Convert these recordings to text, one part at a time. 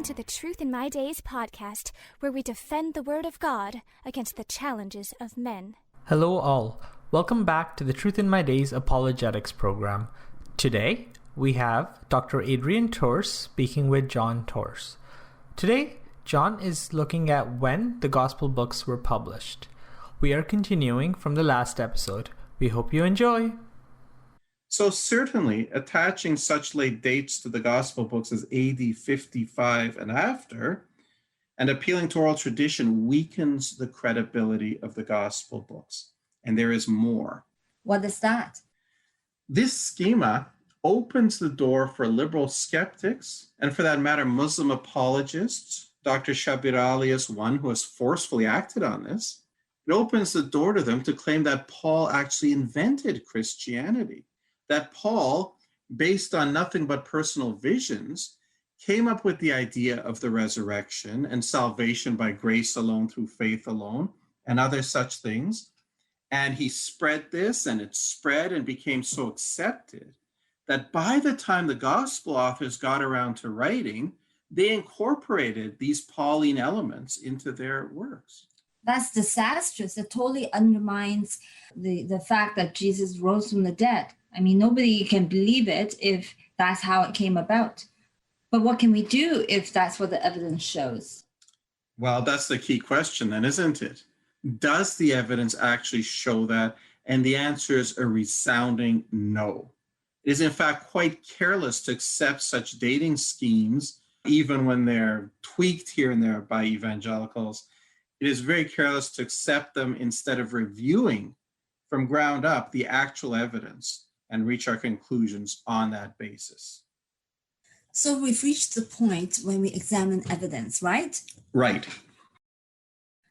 Welcome to the Truth in My Days podcast, where we defend the Word of God against the challenges of men. Hello all. Welcome back to the Truth in My Days Apologetics Program. Today, we have Dr. Adrian Torres speaking with John Torres. Today, John is looking at when the Gospel books were published. We are continuing from the last episode. We hope you enjoy. So certainly, attaching such late dates to the Gospel books as AD 55 and after, and appealing to oral tradition weakens the credibility of the Gospel books. And there is more. What is that? This schema opens the door for liberal skeptics, and for that matter, Muslim apologists. Dr. Shabir Ali is one who has forcefully acted on this. It opens the door to them to claim that Paul actually invented Christianity, that Paul, based on nothing but personal visions, came up with the idea of the resurrection and salvation by grace alone, through faith alone, and other such things. And he spread this, and it spread and became so accepted that by the time the gospel authors got around to writing, they incorporated these Pauline elements into their works. That's disastrous. It totally undermines the fact that Jesus rose from the dead. I mean, nobody can believe it if that's how it came about. But what can we do if that's what the evidence shows? Well, that's the key question then, isn't it? Does the evidence actually show that? And the answer is a resounding no. It is in fact quite careless to accept such dating schemes, even when they're tweaked here and there by evangelicals. It is very careless to accept them instead of reviewing from ground up the actual evidence and reach our conclusions on that basis. So we've reached the point when we examine evidence, right? Right.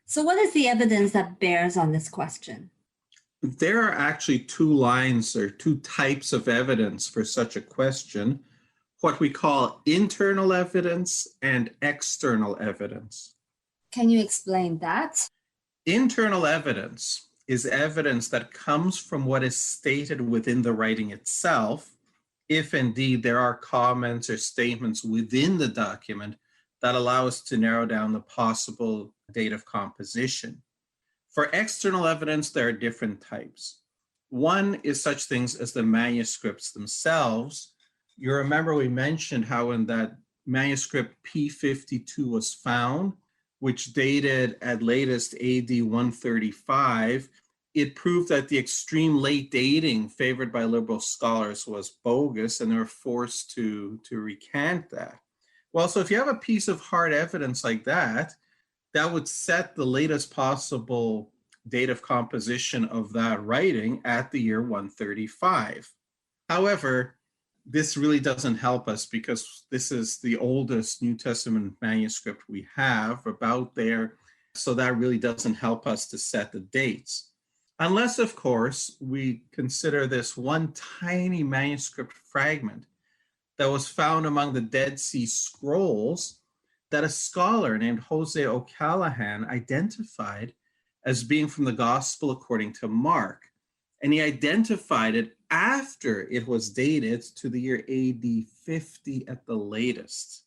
So what is the evidence that bears on this question? There are actually two lines or two types of evidence for such a question, what we call internal evidence and external evidence. Can you explain that? Internal evidence is evidence that comes from what is stated within the writing itself, if indeed there are comments or statements within the document that allow us to narrow down the possible date of composition. For external evidence, there are different types. One is such things as the manuscripts themselves. You remember we mentioned how when that manuscript P52 was found, which dated at latest AD 135, it proved that the extreme late dating favored by liberal scholars was bogus, and they were forced to recant that. Well, so if you have a piece of hard evidence like that, that would set the latest possible date of composition of that writing at the year 135. However, this really doesn't help us because this is the oldest New Testament manuscript we have about there, so that really doesn't help us to set the dates. Unless, of course, we consider this one tiny manuscript fragment that was found among the Dead Sea Scrolls that a scholar named Jose O'Callaghan identified as being from the Gospel according to Mark. And he identified it after it was dated to the year AD 50 at the latest.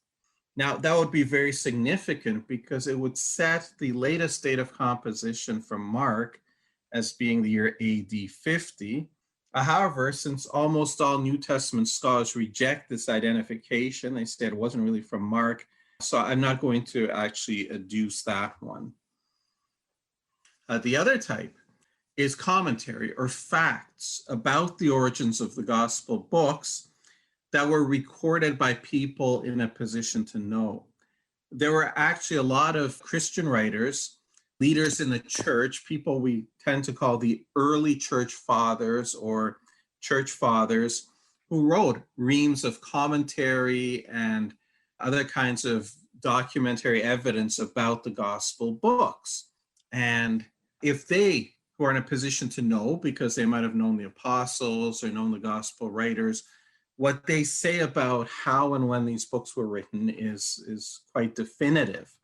Now, that would be very significant because it would set the latest date of composition from Mark as being the year AD 50. However, since almost all New Testament scholars reject this identification, they say it wasn't really from Mark, so I'm not going to actually adduce that one. The other type is commentary or facts about the origins of the gospel books that were recorded by people in a position to know. There were actually a lot of Christian writers, leaders in the church, people we tend to call the early church fathers or church fathers, who wrote reams of commentary and other kinds of documentary evidence about the gospel books. And if they, who are in a position to know, because they might have known the apostles or known the gospel writers, what they say about how and when these books were written is quite definitive.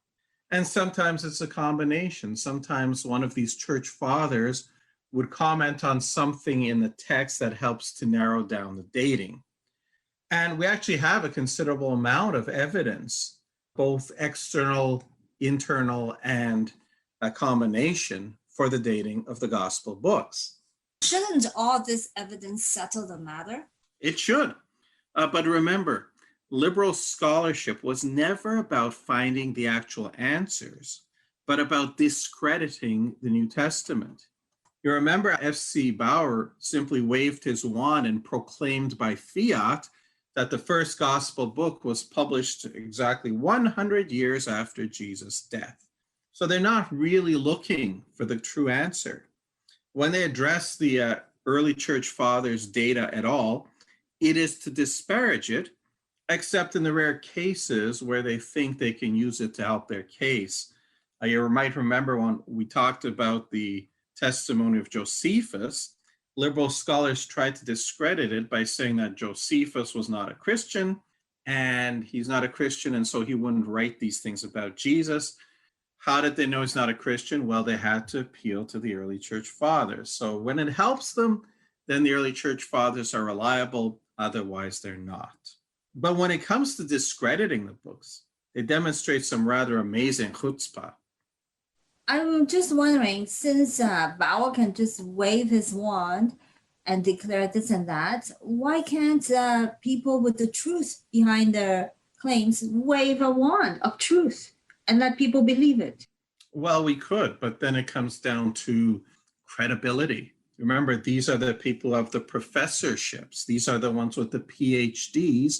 And sometimes it's a combination. Sometimes one of these church fathers would comment on something in the text that helps to narrow down the dating. And we actually have a considerable amount of evidence both external, internal, and a combination for the dating of the gospel books. Shouldn't all this evidence settle the matter? It should. But remember, liberal scholarship was never about finding the actual answers, but about discrediting the New Testament. You remember F.C. Bauer simply waved his wand and proclaimed by fiat that the first gospel book was published exactly 100 years after Jesus' death. So they're not really looking for the true answer. When they address the early church fathers' data at all, it is to disparage it, except in the rare cases where they think they can use it to help their case. You might remember when we talked about the testimony of Josephus, liberal scholars tried to discredit it by saying that Josephus was not a Christian, and he's not a Christian, and so he wouldn't write these things about Jesus. How did they know he's not a Christian? Well, they had to appeal to the early church fathers. So when it helps them, then the early church fathers are reliable, otherwise they're not. But when it comes to discrediting the books, they demonstrate some rather amazing chutzpah. I'm just wondering, since Bauer can just wave his wand and declare this and that, why can't people with the truth behind their claims wave a wand of truth and let people believe it? Well, we could, but then it comes down to credibility. Remember, these are the people of the professorships. These are the ones with the PhDs.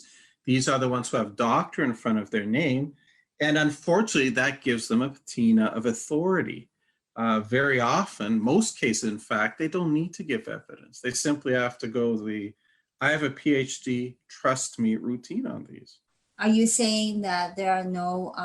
These are the ones who have doctor in front of their name. And unfortunately, that gives them a patina of authority. Very often, most cases, in fact, they don't need to give evidence. They simply have to go I have a PhD, trust me, routine on these. Are you saying that there are no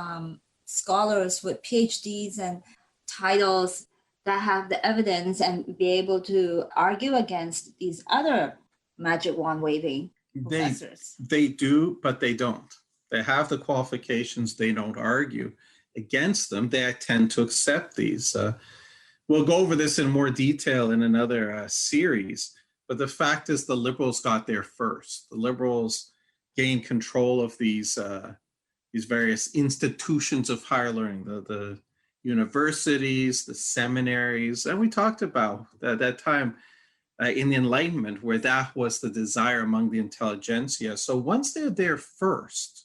scholars with PhDs and titles that have the evidence and be able to argue against these other magic wand waving professors? They do, but they don't. They have the qualifications. They don't argue against them. They tend to accept these. We'll go over this in more detail in another series. But the fact is the liberals got there first. The liberals gained control of these various institutions of higher learning, the universities, the seminaries. And we talked about that time in the Enlightenment where that was the desire among the intelligentsia. So once they're there first,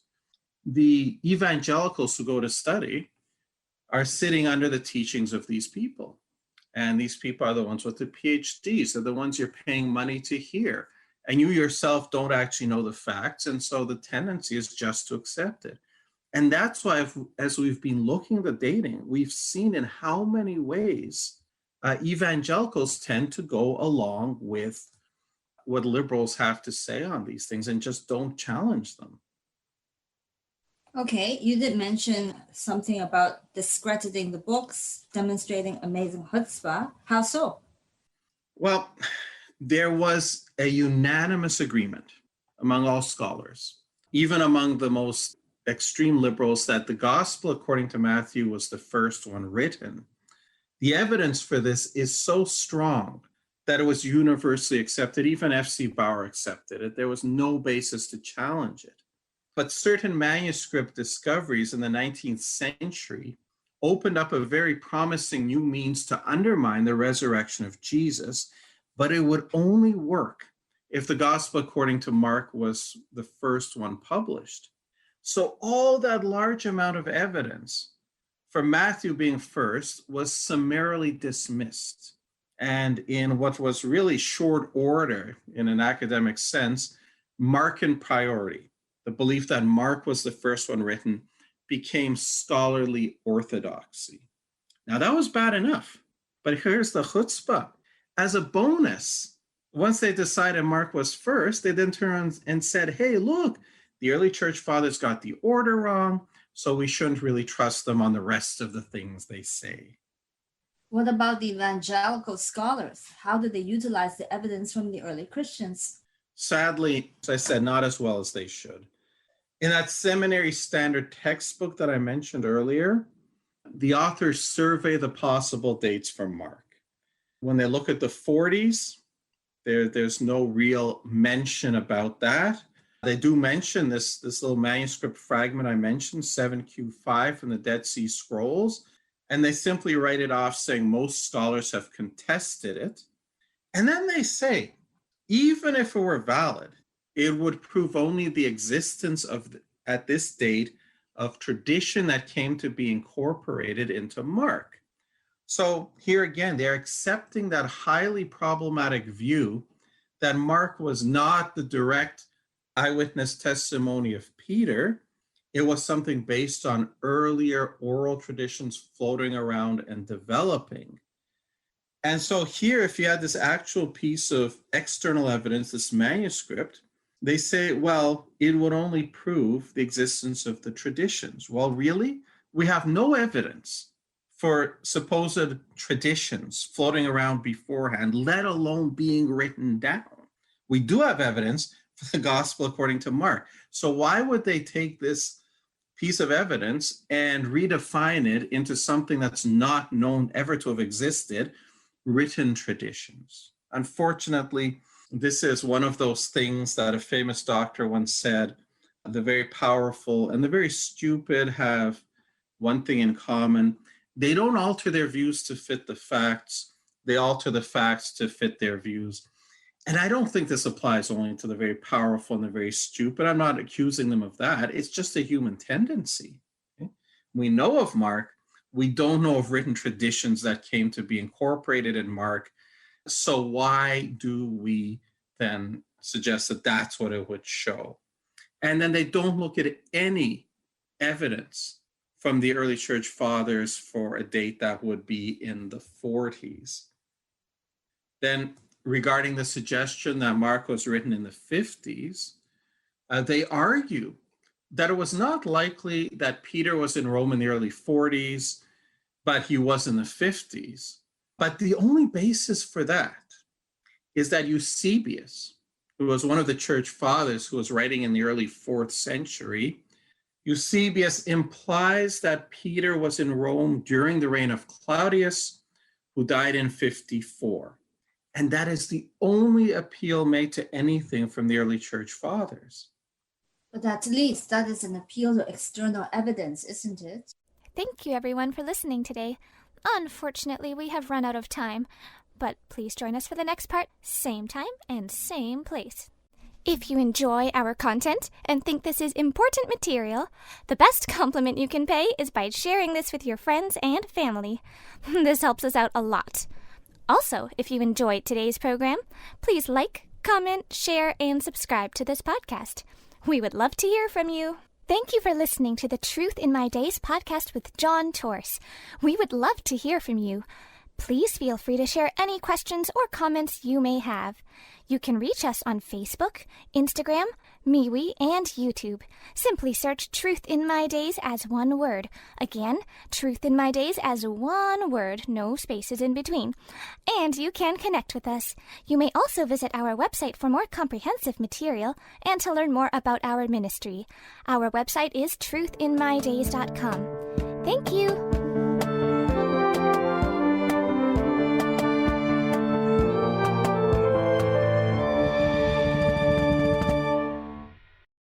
the evangelicals who go to study are sitting under the teachings of these people. And these people are the ones with the PhDs. They're the ones you're paying money to hear. And you yourself don't actually know the facts. And so the tendency is just to accept it. And that's why, as we've been looking at the dating, we've seen in how many ways evangelicals tend to go along with what liberals have to say on these things and just don't challenge them. Okay, you did mention something about discrediting the books, demonstrating amazing chutzpah. How so? Well, there was a unanimous agreement among all scholars, even among the most extreme liberals, that the gospel according to Matthew was the first one written. The evidence for this is so strong that it was universally accepted. Even F.C. Bauer accepted it. There was no basis to challenge it. But certain manuscript discoveries in the 19th century opened up a very promising new means to undermine the resurrection of Jesus, but it would only work if the gospel according to Mark was the first one published. So all that large amount of evidence for Matthew being first was summarily dismissed. And in what was really short order, in an academic sense, Markan priority, the belief that Mark was the first one written, became scholarly orthodoxy. Now that was bad enough, but here's the chutzpah. As a bonus, once they decided Mark was first, they then turned and said, hey, look, the early church fathers got the order wrong, so we shouldn't really trust them on the rest of the things they say. What about the evangelical scholars? How did they utilize the evidence from the early Christians? Sadly, as I said, not as well as they should. In that seminary standard textbook that I mentioned earlier, the authors survey the possible dates for Mark. When they look at the 40s, there's no real mention about that. They do mention this little manuscript fragment I mentioned, 7Q5 from the Dead Sea Scrolls, and they simply write it off saying most scholars have contested it. And then they say, even if it were valid, it would prove only the existence of, at this date, of tradition that came to be incorporated into Mark. So here again, they're accepting that highly problematic view that Mark was not the direct eyewitness testimony of Peter. It was something based on earlier oral traditions floating around and developing. And so here, if you had this actual piece of external evidence, this manuscript, they say, well, it would only prove the existence of the traditions. Well, really, we have no evidence for supposed traditions floating around beforehand, let alone being written down. We do have evidence for the gospel according to Mark. So why would they take this piece of evidence and redefine it into something that's not known ever to have existed, written traditions? Unfortunately, this is one of those things that a famous doctor once said, the very powerful and the very stupid have one thing in common. They don't alter their views to fit the facts. They alter the facts to fit their views. And I don't think this applies only to the very powerful and the very stupid. I'm not accusing them of that. It's just a human tendency. Okay? We know of Mark. We don't know of written traditions that came to be incorporated in Mark. So why do we then suggest that that's what it would show? And then they don't look at any evidence from the early church fathers for a date that would be in the 40s. Then regarding the suggestion that Mark was written in the 50s, they argue that it was not likely that Peter was in Rome in the early 40s, but he was in the 50s. But the only basis for that is that Eusebius, who was one of the church fathers who was writing in the early 4th century, Eusebius implies that Peter was in Rome during the reign of Claudius, who died in 54. And that is the only appeal made to anything from the early church fathers. But at least that is an appeal to external evidence, isn't it? Thank you, everyone, for listening today. Unfortunately, we have run out of time, but please join us for the next part, same time and same place. If you enjoy our content and think this is important material, the best compliment you can pay is by sharing this with your friends and family. This helps us out a lot. Also, if you enjoyed today's program, please like, comment, share, and subscribe to this podcast. We would love to hear from you. Thank you for listening to the Truth in My Days podcast with John Torse. We would love to hear from you. Please feel free to share any questions or comments you may have. You can reach us on Facebook, Instagram, MeWe, and YouTube. Simply search Truth in My Days as one word. Again, Truth in My Days as one word, no spaces in between. And you can connect with us. You may also visit our website for more comprehensive material and to learn more about our ministry. Our website is truthinmydays.com. Thank you.